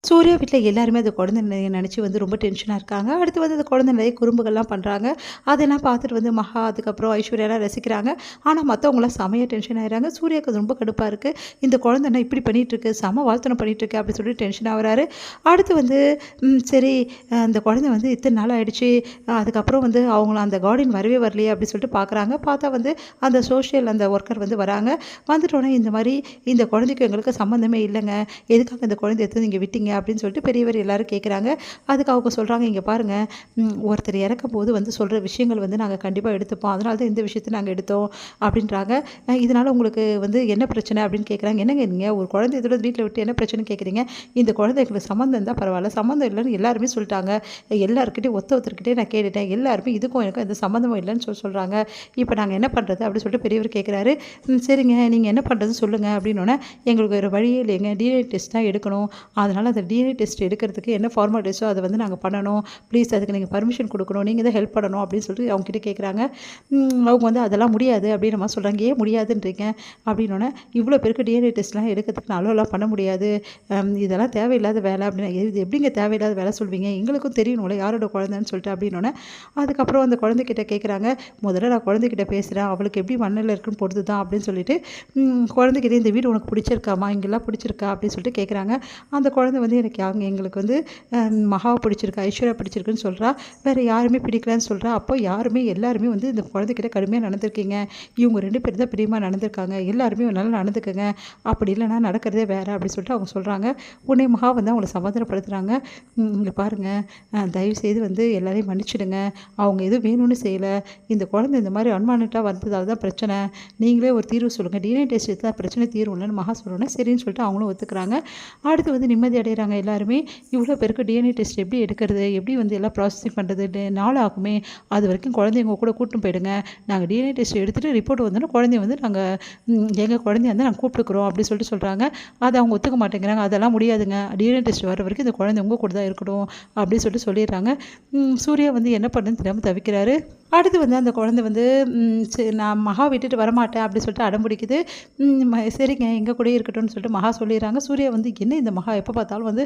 சூர்யா வீட்ல எல்லாருமே அந்த குழந்தை நினச்சி வந்து ரொம்ப டென்ஷனாக இருக்காங்க. அடுத்து வந்து அந்த குழந்தை நிறைய குறும்புகள்லாம் பண்ணுறாங்க. அதெல்லாம் பார்த்துட்டு வந்து மகா, அதுக்கப்புறம் ஐஸ்வர்யாலாம் ரசிக்கிறாங்க. ஆனால் மற்றவங்களாம் செமையா டென்ஷன் ஆயிடுறாங்க. சூர்யாவுக்கு அது ரொம்ப கடுப்பாக இருக்குது. இந்த குழந்தை என்ன இப்படி பண்ணிகிட்ருக்கு, செம வால்த்தனம் பண்ணிகிட்ருக்கு அப்படின்னு சொல்லிட்டு டென்ஷன் ஆகுறாரு. அடுத்து வந்து சரி, அந்த குழந்தை வந்து இத்தனை நாள் ஆயிடுச்சு, அதுக்கப்புறம் வந்து அவங்கள அந்த கார்டன் வரவே வரலையே அப்படின்னு சொல்லிட்டு பார்க்குறாங்க. பார்த்தா வந்து அந்த சோஷியல் அந்த ஒர்க்கர் வந்து வராங்க. வந்துட்டோன்னே இந்த மாதிரி இந்த குழந்தைக்கு எங்களுக்கு சம்மந்தமே இல்லைங்க, எதுக்காக இந்த குழந்தை எடுத்து நீங்கள் விட்டீங்க அப்படின்னு சொல்லிட்டு பெரியவர் எல்லாரும் கேட்குறாங்க. அதுக்கு அவங்க சொல்கிறாங்க, இங்கே பாருங்கள், ஒருத்தர் இறக்கும்போது வந்து சொல்கிற விஷயங்கள் வந்து நாங்கள் கண்டிப்பாக எடுத்துப்போம், அதனால தான் இந்த விஷயத்தை நாங்கள் எடுத்தோம் அப்படின்றாங்க. இதனால் உங்களுக்கு வந்து என்ன பிரச்சனை அப்படின்னு கேட்குறாங்க. என்னங்க நீங்கள் ஒரு குழந்தை இதோட வீட்டில் விட்டு என்ன பிரச்சனைன்னு கேட்குறீங்க? இந்த குழந்தை எங்களுக்கு சம்மந்தம் தான் பரவாயில்ல, சம்மந்தம் இல்லைன்னு எல்லாருமே சொல்லிட்டாங்க. எல்லாருக்கிட்டையும் ஒருத்தர்கிட்டே நான் கேட்டுட்டேன், எல்லாருமே இதுக்கும் எனக்கும் எந்த சம்மந்தமும் இல்லைன்னு சொல்கிறாங்க. இப்போ நாங்கள் என்ன பண்ணுறது அப்படின்னு சொல்லிட்டு பெரியவர் கேட்குறாரு. சரிங்க, நீங்கள் என்ன பண்ணுறதுன்னு சொல்லுங்கள் அப்படின்னோடனே, எங்களுக்கு வேறு வழியே இல்லைங்க, டிஎன்ஏ டெஸ்ட் தான் எடுக்கணும், அதனால் அந்த டிஎன்ஏ டெஸ்ட் எடுக்கிறதுக்கு என்ன ஃபார்மாலிட்டிஸோ அதை வந்து நாங்கள் பண்ணணும், ப்ளீஸ் அதுக்கு நீங்கள் பர்மிஷன் கொடுக்கணும், நீங்கள் தான் ஹெல்ப் பண்ணணும் அப்படின்னு சொல்லிட்டு அவங்ககிட்ட கேட்குறாங்க. அவங்க வந்து அதெல்லாம் முடியாது அப்படின்னு நம்ம சொல்கிறாங்க. ஏன் முடியாதுன்றீங்க அப்படின்னோடனே, இவ்வளோ பேருக்கு டிஎன்ஏ டெஸ்ட்லாம் எடுக்கிறதுக்கு நான் அலோலாம் பண்ண முடியாது, இதெல்லாம் தேவையில்லாத வேலை அப்படின்னு. இது எப்படிங்க தேவையில்லாத வேலை சொல்வீங்க, எங்களுக்கும் தெரியணும்ல யாரோட குழந்தைன்னு சொல்லிட்டு அப்படின்னோடனே, அதுக்கப்புறம் அந்த குழந்தைகிட்ட கேட்குறாங்க. முதல்ல நான் குழந்தைகிட்ட பேசுகிறேன், அவளுக்கு எப்படி மண்ணில் இருக்குன்னு பொறுத்து தான் அப்படின்னு சொல்லிட்டு, குழந்தைகிட்ட இந்த வீடு உனக்கு பிடிச்சிருக்காமா, இங்கெல்லாம் பிடிச்சிருக்கா அப்படின்னு சொல்லிட்டு கேட்குறாங்க. அந்த குழந்தை வந்து எனக்கு எங்களுக்கு வந்து மகாவை பிடிச்சிருக்கு, ஐஸ்வர்யா பிடிச்சிருக்குன்னு சொல்கிறா, வேறு யாருமே பிடிக்கலன்னு சொல்கிறா. அப்போ எல்லாருமே வந்து இந்த குழந்தைகிட்ட கடுமையாக நடந்திருக்கீங்க, இவங்க 2 பேர் தான் பிரியமாக நடந்திருக்காங்க, எல்லாருமே நல்லா நடந்துக்கங்க, அப்படி இல்லைனா நடக்கிறதே வேறு அப்படின்னு சொல்லிட்டு அவங்க சொல்கிறாங்க. உடனே மகா வந்து அவங்கள சமாதானப்படுத்துகிறாங்க. இங்கே பாருங்கள், தயவுசெய்து வந்து எல்லாரையும் மன்னிச்சிடுங்க, அவங்க எதுவும் வேணும்னு செய்யலை, இந்த குழந்தை இந்த மாதிரி அன்வான்டாக வந்ததால் தான் பிரச்சனை, நீங்களே ஒரு தீர்வு சொல்லுங்கள், டிஎன்ஏ டெஸ்ட் எடுத்தால் பிரச்சனை தீர்வும்லன்னு மகா சொல்லணும்னா சரின்னு சொல்லிட்டு அவங்களும் ஒத்துக்கிறாங்க. அடுத்து வந்து நிம்மதி அடைகிறாங்க எல்லாருமே. இவ்வளோ பேருக்கு டிஎன்ஏ டெஸ்ட் எப்படி எடுக்கிறது, எப்படி வந்து எல்லாம் ப்ராசஸிங் பண்ணுறது, நாள் ஆகுமே, அது வரைக்கும் குழந்தைங்க கூட கூட்டின்னு போயிடுங்க, நாங்கள் டிஎன்ஏ டெஸ்ட் எடுத்துகிட்டு ரிப்போர்ட் வந்தோன்னா குழந்தைய வந்து எங்கள் குழந்தைய வந்து நாங்கள் கூப்பிட்டுக்குறோம் அப்படின்னு சொல்லிட்டு சொல்கிறாங்க. அதை அவங்க ஒத்துக்க மாட்டேங்கிறாங்க. அதெல்லாம் முடியாதுங்க, டிஎன்ஏ டெஸ்ட் வர வரைக்கும் இந்த குழந்தை உங்கள் கூட தான் இருக்கணும் அப்படின்னு சொல்லிட்டு சொல்லிடுறாங்க. சூர்யா வந்து என்ன பண்ணுன்னு தெரியாமல் தவிக்கிறாரு. அடுத்து வந்து அந்த குழந்தை வந்து சரி நான் மகா விட்டுட்டு வரமாட்டேன் அப்படின்னு சொல்லிட்டு அடம் பிடிக்குது. சரிங்க, எங்கள் கூடயே இருக்கட்டும்னு சொல்லிட்டு மகா சொல்லிடுறாங்க. சூர்யா வந்து என்ன இந்த மகா எப்போ பார்த்தாலும் வந்து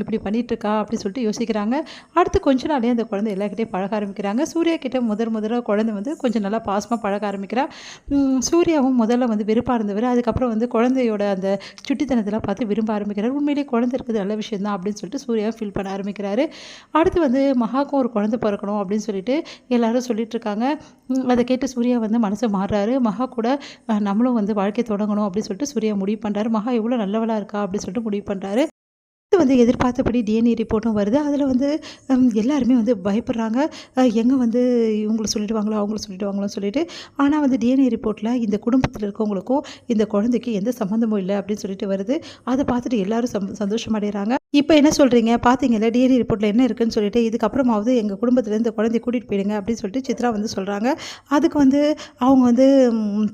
இப்படி பண்ணிகிட்ருக்கா அப்படின்னு சொல்லிட்டு யோசிக்கிறாங்க. அடுத்து கொஞ்ச நாளே அந்த குழந்தை எல்லாருக்கிட்டையும் பழக ஆரம்பிக்கிறாங்க. சூர்யா கிட்டே முதல்ல குழந்தை வந்து கொஞ்சம் நல்லா பாசமாக பழக ஆரம்பிக்கிறா. சூர்யாவும் முதல்ல வந்து வெறுப்பாக இருந்தவர், அதுக்கப்புறம் வந்து குழந்தையோட அந்த சுட்டித்தனத்தெல்லாம் பார்த்து விரும்ப ஆரம்பிக்கிறார். உண்மையிலேயே குழந்தை இருக்குது நல்ல விஷயம் தான் அப்படின்னு சொல்லிட்டு சூர்யா ஃபீல் பண்ண ஆரம்பிக்கிறாரு. அடுத்து வந்து மகாவுக்கும் ஒரு குழந்தை பிறக்கணும் அப்படின்னு சொல்லிட்டு எல்லாரும் சொல்லிகிட்ருக்காங்க. அதை கேட்டு சூர்யா வந்து மனசை மாறுறாரு. மகா கூட நம்மளும் வந்து வாழ்க்கை தொடங்கணும் அப்படின்னு சொல்லிட்டு சூர்யா முடிவு பண்ணுறாரு. மகா எவ்வளோ நல்லவளாக இருக்கா அப்படின்னு சொல்லிட்டு முடிவு பண்ணுறாரு. வந்து எதிர்பார்த்தபடி டிஎன்ஏ ரிப்போர்ட்டும் வருது. அதில் வந்து எல்லாருமே வந்து பயப்படுறாங்க. எங்கே வந்து இவங்கள சொல்லிடுவாங்களோ அவங்கள சொல்லிடுவாங்களோன்னு சொல்லிட்டு. ஆனால் வந்து டிஎன்ஏ ரிப்போர்ட்டில் இந்த குடும்பத்தில் இருக்கவங்களுக்கும் இந்த குழந்தைக்கு எந்த சம்மந்தமும் இல்லை அப்படின்னு சொல்லிட்டு வருது. அதை பார்த்துட்டு எல்லாரும் சந்தோஷம் அடைகிறாங்க. இப்போ என்ன சொல்கிறீங்க, பார்த்தீங்கல்ல டிஎன்ஏ ரிப்போர்ட்டில் என்ன இருக்குன்னு சொல்லிட்டு, இதுக்கப்புறமாவது எங்கள் குடும்பத்தில் இந்த குழந்தைய கூட்டிகிட்டு போயிடுங்க அப்படின்னு சொல்லிட்டு சித்ரா வந்து சொல்கிறாங்க. அதுக்கு வந்து அவங்க வந்து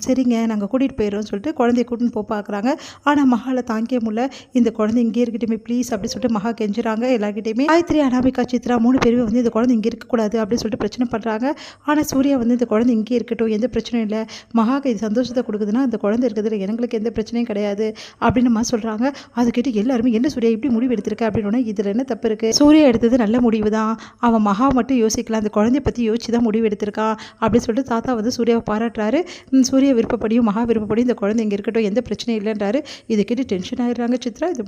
சரிங்க நாங்கள் கூட்டிகிட்டு போயிடுறோம்னு சொல்லிட்டு குழந்தைய கூட்டின்னு பார்க்குறாங்க. ஆனால் மகால தாங்கிக்க முடியல, இந்த குழந்தை இங்கே இருக்கட்டுமே ப்ளீஸ் அப்படின்னு சொல்லிட்டு மகா கெஞ்சுறாங்க எல்லாருக்கிட்டையுமே. காயத்ரி, அனாமிகா, சித்ரா 3 பேருமே வந்து இந்த குழந்தை இங்கே இருக்கக்கூடாது அப்படின்னு சொல்லிட்டு பிரச்சனை பண்ணுறாங்க. ஆனால் சூர்யா வந்து இந்த குழந்தை இங்கே இருக்கட்டும், எந்த பிரச்சனையும் இல்லை, மகாக்கு இது சந்தோஷத்தை கொடுக்குதுன்னா அந்த குழந்தை இருக்கிறதுல எங்களுக்கு எந்த பிரச்சனையும் கிடையாது அப்படின்னு சொல்கிறாங்க. அது கேட்டு எல்லாருமே என்ன சூர்யா இப்படி முடிவு எடுத்திருக்க அப்படின்னா, இதில் என்ன தப்பு இருக்குது, சூர்யா எடுத்தது நல்ல முடிவு தான், அவன் மகா மட்டும் யோசிக்கலாம், அந்த குழந்தைய பற்றி யோசிச்சு தான் முடிவு எடுத்திருக்கான் அப்படின்னு சொல்லிட்டு தாத்தா வந்து சூர்யாவை பாராட்டுறாரு. சூர்யா விருப்பப்படியும் மகா விருப்பப்படியும் இந்த குழந்தை இங்கே இருக்கட்டும், எந்த பிரச்சனையும் இல்லைன்றாரு. இதை கேட்டு டென்ஷன் ஆகிடுறாங்க சித்ரா. இது